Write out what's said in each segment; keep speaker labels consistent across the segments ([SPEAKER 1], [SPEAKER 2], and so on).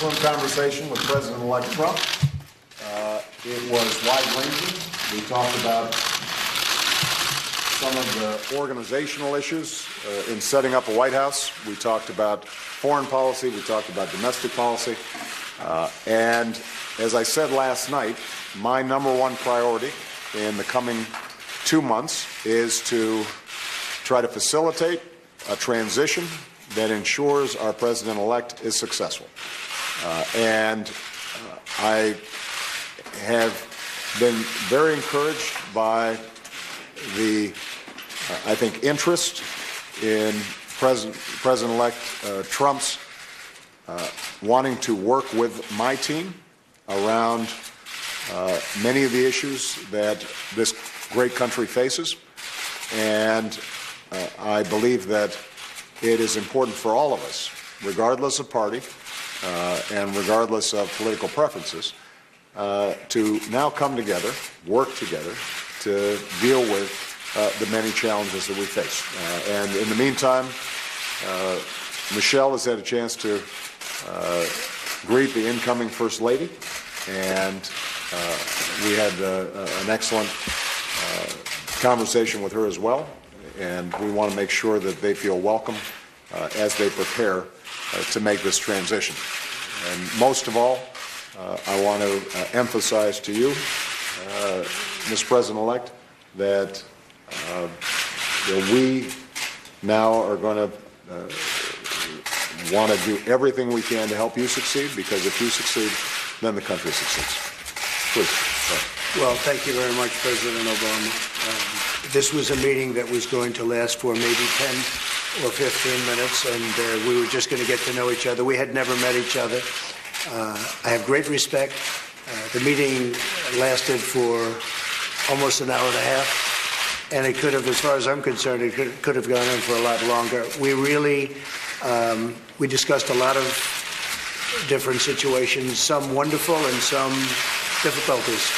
[SPEAKER 1] excellent conversation with President-elect Trump. It was wide-ranging. We talked about some of the organizational issues in setting up a White House. We talked about foreign policy. We talked about domestic policy. And as I said last night, my number one priority in the coming 2 months is to try to facilitate a transition that ensures our president-elect is successful. I have been very encouraged by the, I think, interest in President-elect Trump's wanting to work with my team around many of the issues that this great country faces. And I believe that it is important for all of us, regardless of party and regardless of political preferences, to now come together, work together, to deal with the many challenges that we face. And in the meantime, Michelle has had a chance to greet the incoming First Lady, and we had an excellent conversation with her as well, and we want to make sure that they feel welcome as they prepare to make this transition. And most of all, I want to emphasize to you, Ms. President-elect, that we now are going to want to do everything we can to help you succeed, because if you succeed, then the country succeeds. Please. Sorry.
[SPEAKER 2] Well, thank you very much, President Obama. This was a meeting that was going to last for maybe 10 or 15 minutes, and we were just going to get to know each other. We had never met each other. I have great respect. The meeting lasted for almost an hour and a half, and it could have, as far as I'm concerned, it could have gone on for a lot longer. We really, we discussed a lot of different situations, some wonderful and some difficulties.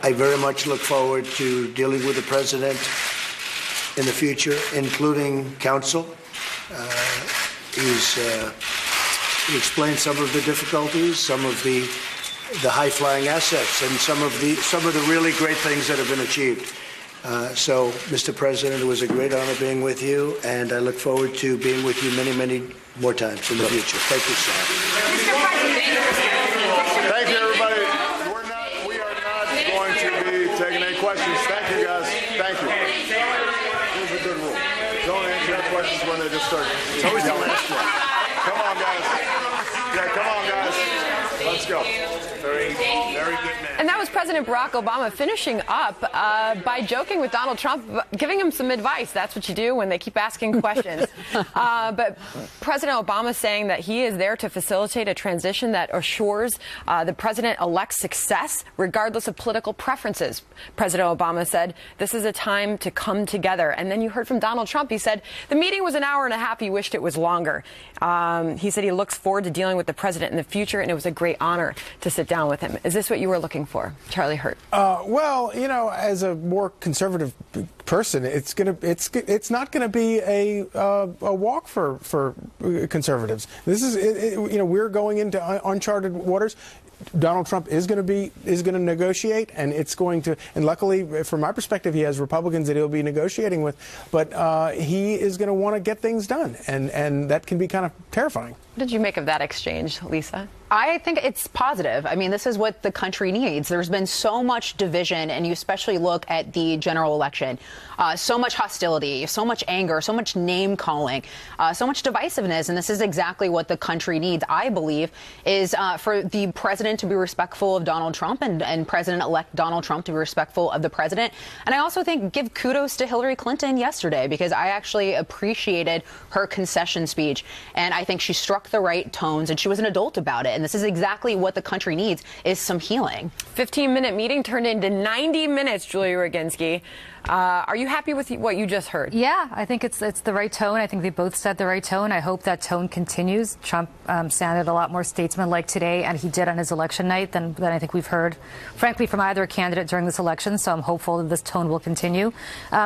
[SPEAKER 2] I very much look forward to dealing with the president in the future, including counsel. He explained some of the difficulties, some of the high-flying assets, and some of the really great things that have been achieved. So, Mr. President, it was a great honor being with you, and I look forward to being with you many, many more times in the future. Thank you, sir.
[SPEAKER 1] Thank you, everybody. We are not going to be taking any questions. Thank you, guys. Thank you. Here's a good rule. Don't answer any questions when they just start. It's always the last one. Come on, guys. Yeah, come on, guys. Let's go. Very good man.
[SPEAKER 3] And that was President Barack Obama finishing up by joking with Donald Trump, giving him some advice. That's what you do when they keep asking questions. But President Obama saying that he is there to facilitate a transition that assures the president-elect's success, regardless of political preferences. President Obama said, this is a time to come together. And then you heard from Donald Trump. He said the meeting was an hour and a half. He wished it was longer. He said he looks forward to dealing with the president in the future, and it was a great honor to sit down with him. Is this what you were looking for, Charlie Hurt?
[SPEAKER 4] Well, you know, as a more conservative person, it's not gonna be a walk for conservatives. This is you know, we're going into uncharted waters. Donald Trump is going to negotiate, and it's going to, and luckily from my perspective, he has Republicans that he'll be negotiating with, but he is going to want to get things done, and that can be kind of terrifying.
[SPEAKER 3] What did you make of that exchange, Lisa?
[SPEAKER 5] I think it's positive. I mean, this is what the country needs. There's been so much division, and you especially look at the general election. So much hostility, so much anger, so much name-calling, so much divisiveness, and this is exactly what the country needs, I believe, is for the president to be respectful of Donald Trump and President-elect Donald Trump to be respectful of the president. And I also think give kudos to Hillary Clinton yesterday, because I actually appreciated her concession speech, and I think she struck the right tones, and she was an adult about it. And this is exactly what the country needs, is some healing. 15-minute meeting turned into 90 minutes, Julia Roginski. Are you happy with what you just heard?
[SPEAKER 6] Yeah, I think it's the right tone. I think they both set the right tone. I hope that tone continues. Trump sounded a lot more statesmanlike today, and he did on his election night than I think we've heard, frankly, from either candidate during this election. So I'm hopeful that this tone will continue.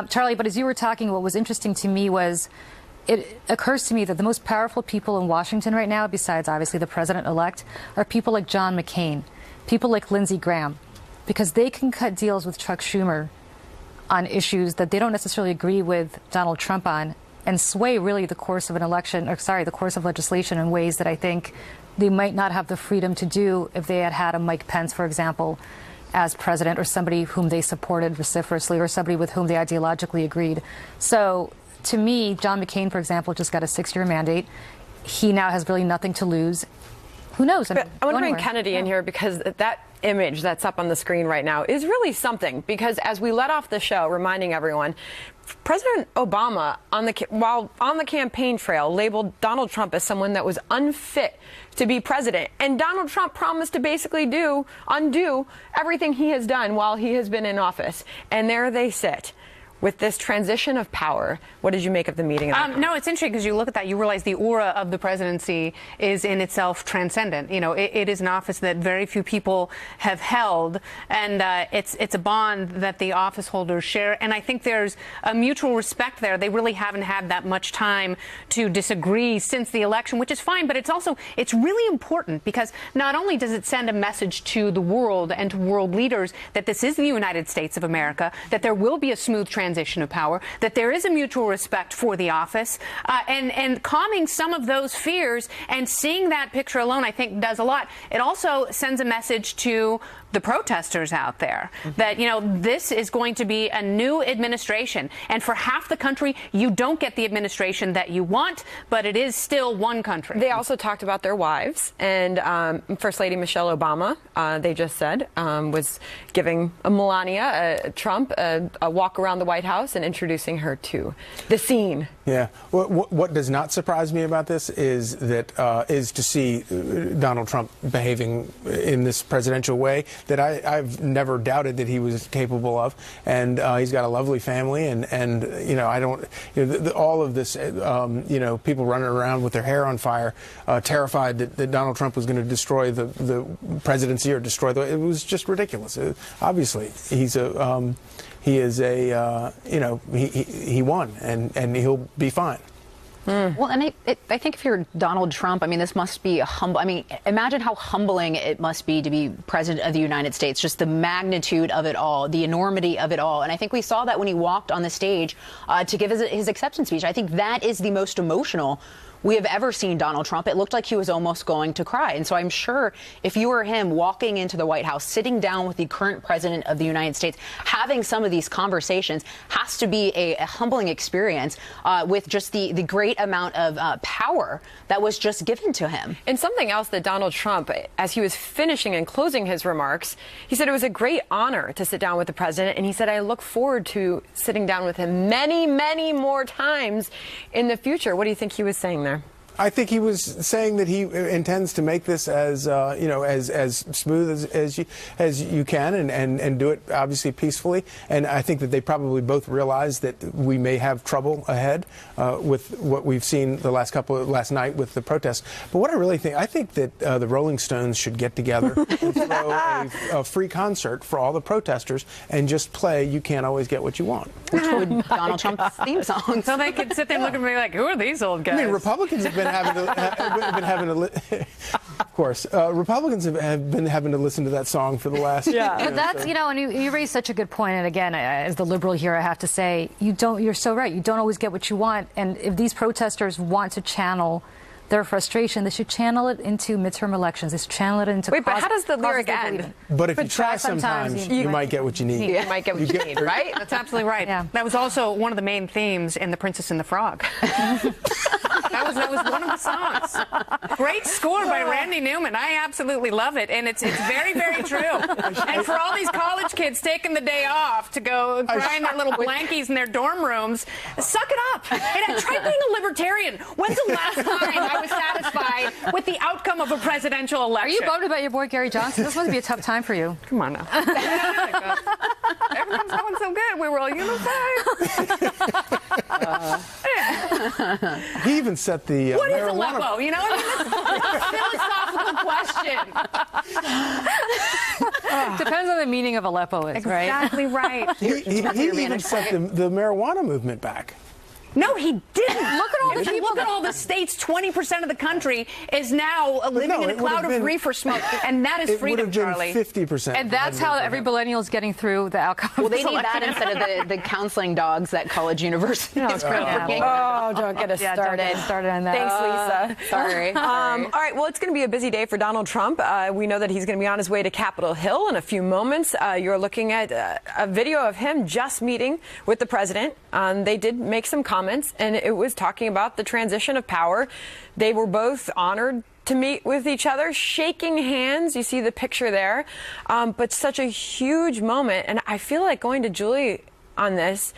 [SPEAKER 6] Charlie, but as you were talking, what was interesting to me was it occurs to me that the most powerful people in Washington right now, besides obviously the president-elect, are people like John McCain, people like Lindsey Graham, because they can cut deals with Chuck Schumer on issues that they don't necessarily agree with Donald Trump on, and sway really the course of an election, the course of legislation in ways that I think they might not have the freedom to do if they had had a Mike Pence, for example, as president, or somebody whom they supported vociferously, or somebody with whom they ideologically agreed. So to me, John McCain, for example, just got a 6-year mandate. He now has really nothing to lose. Who knows?
[SPEAKER 3] I want to bring Hannity in here because that image that's up on the screen right now is really something, because as we let off the show, reminding everyone, President Obama, while on the campaign trail, labeled Donald Trump as someone that was unfit to be president. And Donald Trump promised to basically undo everything he has done while he has been in office. And there they sit. With this transition of power, what did you make of the meeting?
[SPEAKER 7] No, it's interesting because you look at that, you realize the aura of the presidency is in itself transcendent. You know, it is an office that very few people have held, and it's a bond that the office holders share. And I think there's a mutual respect there. They really haven't had that much time to disagree since the election, which is fine. But it's really important because not only does it send a message to the world and to world leaders that this is the United States of America, that there will be a smooth transition of power, that there is a mutual respect for the office, and calming some of those fears, and seeing that picture alone, I think, does a lot. It also sends a message to the protesters out there that, you know, this is going to be a new administration. And for half the country, you don't get the administration that you want, but it is still one country.
[SPEAKER 3] They also talked about their wives. And First Lady Michelle Obama, they just said, was giving Melania Trump a walk around the White House and introducing her to the scene.
[SPEAKER 4] Yeah. What does not surprise me about this is to see Donald Trump behaving in this presidential way that I've never doubted that he was capable of, and he's got a lovely family, and you know, I don't, you know, all of this, you know, people running around with their hair on fire, terrified that Donald Trump was going to destroy the presidency or destroy it was just ridiculous. Obviously, he is a, you know, he won, and he'll be fine.
[SPEAKER 5] Well, and I think if you're Donald Trump, I mean, this must be I mean, imagine how humbling it must be to be president of the United States, just the magnitude of it all, the enormity of it all. And I think we saw that when he walked on the stage to give his acceptance speech. I think that is the most emotional we have ever seen Donald Trump. It looked like he was almost going to cry. And so I'm sure if you were him walking into the White House, sitting down with the current president of the United States, having some of these conversations has to be a humbling experience with just the great amount of power that was just given to him.
[SPEAKER 3] And something else that Donald Trump, as he was finishing and closing his remarks, he said it was a great honor to sit down with the president. And he said, I look forward to sitting down with him many, many more times in the future. What do you think he was saying there?
[SPEAKER 4] I think he was saying that he intends to make this as you know, as smooth as you can, and do it obviously peacefully. And I think that they probably both realize that we may have trouble ahead with what we've seen last night with the protests. But what I think that the Rolling Stones should get together and throw a free concert for all the protesters and just play "You Can't Always Get What You Want,"
[SPEAKER 5] which would Donald Trump's theme song.
[SPEAKER 7] So they could sit there and look at me like, who are these old guys?
[SPEAKER 4] I mean, Republicans have been of course, Republicans have been having to listen to that song for the last.
[SPEAKER 6] Yeah, but that's, you know, and you raised such a good point. And again, as the liberal here, I have to say, you're so right. You don't always get what you want. And if these protesters want to channel their frustration, they should channel it into midterm elections. They should channel it into.
[SPEAKER 3] Wait, but how does the lyric end?
[SPEAKER 4] But if you try sometimes, you might get what you need.
[SPEAKER 3] You might get what you need, right?
[SPEAKER 7] That's absolutely right.
[SPEAKER 6] Yeah.
[SPEAKER 7] That was also one of the main themes in The Princess and the Frog. That was one of the songs. Great score by Randy Newman. I absolutely love it, and it's very, very true. And for all these college kids taking the day off to go cry in their little blankies in their dorm rooms, suck it up. And try being a libertarian. When's the last time I was satisfied with the outcome of a presidential election?
[SPEAKER 6] Are you bummed about your boy Gary Johnson? This must be a tough time for you.
[SPEAKER 7] Come on now. Everyone's going so good. We were all unified.
[SPEAKER 4] He even set the
[SPEAKER 7] what is
[SPEAKER 4] marijuana.
[SPEAKER 7] Aleppo? You know, I mean, that's a philosophical question.
[SPEAKER 6] Depends on the meaning of Aleppo is, right?
[SPEAKER 7] Exactly right.
[SPEAKER 4] He even set the marijuana movement back.
[SPEAKER 7] No, he didn't. Look at all the people. Look at all the states. 20% of the country is now living in a cloud of reefer smoke, and that is freedom, Charlie.
[SPEAKER 4] It would have been 50%.
[SPEAKER 6] And that's how every millennial is getting through the outcome.
[SPEAKER 5] Well, they need that instead of the counseling dogs that college universities are working.
[SPEAKER 3] Oh, don't get us started.
[SPEAKER 6] Don't get us started on that.
[SPEAKER 3] Thanks, Lisa.
[SPEAKER 5] Sorry.
[SPEAKER 3] All right, well, it's going to be a busy day for Donald Trump. We know that he's going to be on his way to Capitol Hill in a few moments. You're looking at a video of him just meeting with the president. They did make some comments, and it was talking about the transition of power. They were both honored to meet with each other, shaking hands. You see the picture there. But such a huge moment. And I feel like going to Julie on this.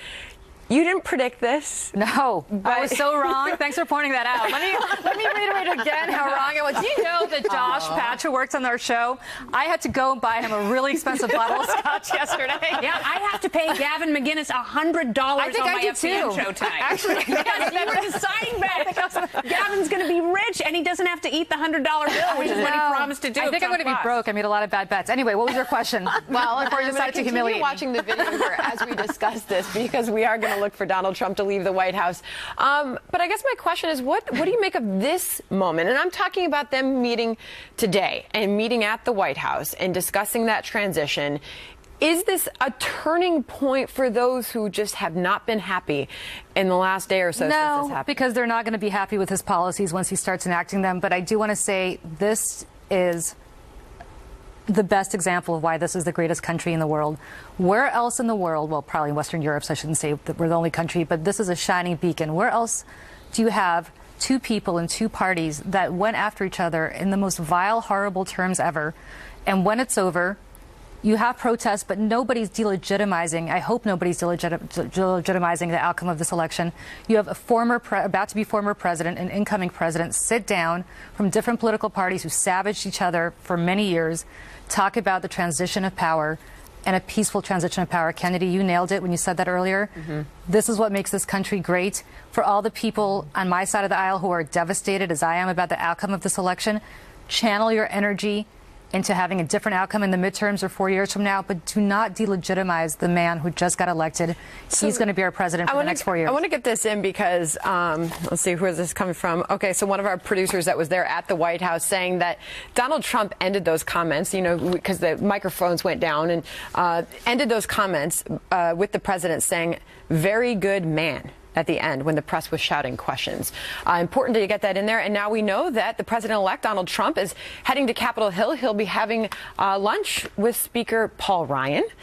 [SPEAKER 3] You didn't predict this.
[SPEAKER 6] No, I was so wrong. Thanks for pointing that out. Let me reiterate again how wrong I was. Do you know that Josh Patch, who works on our show, I had to go and buy him a really expensive bottle of scotch yesterday.
[SPEAKER 7] Yeah, I have to pay Gavin McInnes $100
[SPEAKER 6] I think
[SPEAKER 7] on
[SPEAKER 6] I
[SPEAKER 7] my
[SPEAKER 6] did
[SPEAKER 7] FCM
[SPEAKER 6] too.
[SPEAKER 7] show tonight.
[SPEAKER 6] Actually,
[SPEAKER 7] because you were deciding bet. Gavin's going to be rich, and he doesn't have to eat the $100 bill, which is what he promised to do.
[SPEAKER 6] I think I'm going to be broke. I made a lot of bad bets. Anyway, what was your question?
[SPEAKER 3] Well,
[SPEAKER 6] before you decide to humiliate me.
[SPEAKER 3] watching the video here as we discuss this, because we are going to look for Donald Trump to leave the White House. But I guess my question is, what do you make of this moment? And I'm talking about them meeting today and meeting at the White House and discussing that transition. Is this a turning point for those who just have not been happy in the last day or so since this happened?
[SPEAKER 6] No, because they're not going to be happy with his policies once he starts enacting them. But I do want to say this is the best example of why this is the greatest country in the world. Where else in the world, well, probably in Western Europe, so I shouldn't say that we're the only country, but this is a shining beacon. Where else do you have two people in two parties that went after each other in the most vile, horrible terms ever, and when it's over, you have protests, but nobody's delegitimizing. I hope nobody's delegitimizing the outcome of this election. You have a about to be former president and incoming president sit down from different political parties who savaged each other for many years, talk about the transition of power and a peaceful transition of power. Kennedy, you nailed it when you said that earlier. This is what makes this country great. For all the people on my side of the aisle who are devastated, as I am, about the outcome of this election, channel your energy into having a different outcome in the midterms or 4 years from now, but do not delegitimize the man who just got elected. He's going to be our president for the next 4 years.
[SPEAKER 3] I want to get this in because, let's see, who is this coming from? Okay, so one of our producers that was there at the White House saying that Donald Trump ended those comments, you know, because the microphones went down, and ended those comments with the president saying, "Very good man," at the end when the press was shouting questions. Important to get that in there. And now we know that the president-elect, Donald Trump, is heading to Capitol Hill. He'll be having lunch with Speaker Paul Ryan.